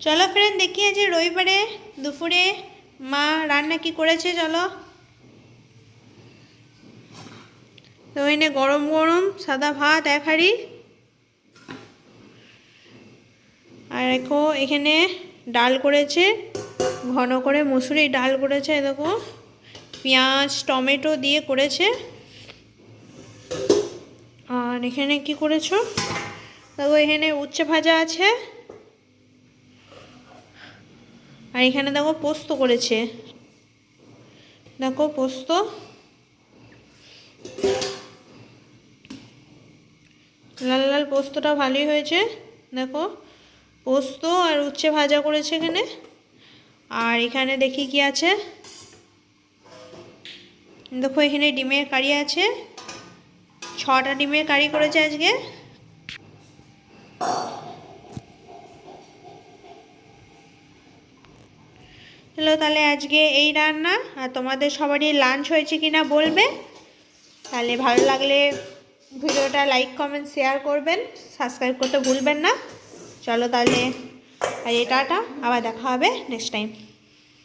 চলো ফ্রেন্ড দেখি আজ রবিবারে দুপুরে মা রান্না কি করেছে। চলো তো এনে গরম গরম সাদা ভাত এক হাঁড়ি, আর দেখো এখানে ডাল করেছে, ঘন করে মুসুরি ডাল করেছে, দেখো পেঁয়াজ টমেটো দিয়ে করেছে। আর এখানে কি করেছো দেখো, এখানে উচ্ছে ভাজা আছে, আর এখানে দেখো পোস্ত করেছে, দেখো পোস্ত। লাল লাল পোস্তটা ভালোই হয়েছে, দেখো পোস্ত আর উচ্ছে ভাজা করেছে এখানে। আর এখানে দেখি কি আছে, দেখো এখানে ডিমের কারি আছে, 6টা ডিমের কারি করেছে আজকে। চলো তাহলে আজকে এই রান্না, আর তোমাদের সবারই লাঞ্চ হয়েছে কিনা বলবে। তাহলে ভালো লাগলে ভিডিওটা লাইক কমেন্ট শেয়ার করবেন, সাবস্ক্রাইব করতে ভুলবেন না। চলো তাহলে আর টাটা, আবার দেখা হবে নেক্সট টাইম।